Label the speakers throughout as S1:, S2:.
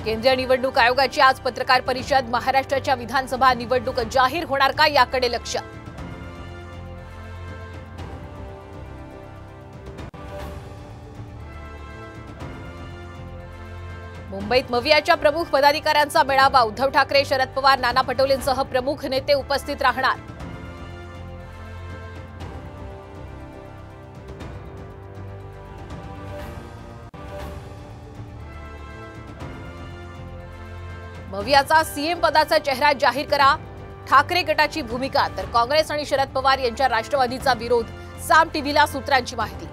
S1: केंद्रीय निवडणूक आयोगाची आज पत्रकार परिषद। महाराष्ट्राच्या विधानसभा निवडणूक जाहीर होणार का याकडे लक्ष। मुंबईत मवियाच्या प्रमुख पदाधिकाऱ्यांचा मेळावा। उद्धव ठाकरे, शरद पवार, नाना पटोलेंसह प्रमुख नेते उपस्थित राहणार। मवियाचा सीएम पदाचा चेहरा जाहीर करा, ठाकरे गटाची भूमिका। तर काँग्रेस आणि शरद पवार यांच्या राष्ट्रवादीचा विरोध। साम टीव्हीला सूत्रांची माहिती।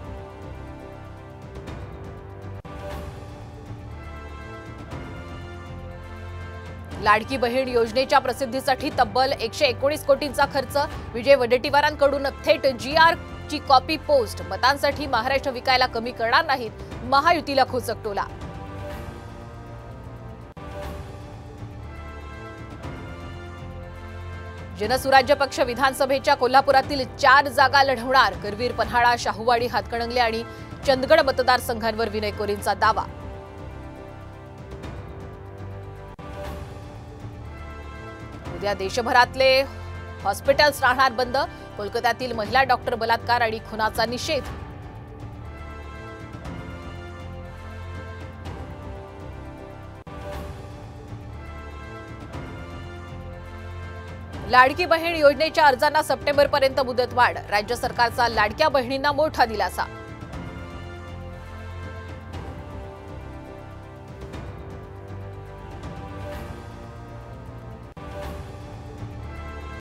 S1: लाडकी बहीण योजनेच्या प्रसिद्धीसाठी तब्बल 119 कोटींचा खर्च। विजय वडेट्टीवारांकडून थेट GR ची कॉपी पोस्ट। मतांसाठी महाराष्ट्र विकायला कमी करणार नाहीत, महायुतीला खोचक टोला। जनसुराज्य पक्ष विधानसभेच्या कोल्हापुरातील 4 जागा लढवणार। करवीर, पन्हाळा, शाहूवाडी, हातकणंगले आणि चंदगड मतदारसंघांवर विनय कोरेंचा दावा। उद्या देशभरातले हॉस्पिटल्स राहणार बंद। कोलकात्यातील महिला डॉक्टर बलात्कार आणि खुनाचा निषेध। लाडकी बहीण योजनेच्या अर्जांना सप्टेंबरपर्यंत मुदतवाढ। राज्य सरकारचा लाडक्या बहिणींना मोठा दिलासा।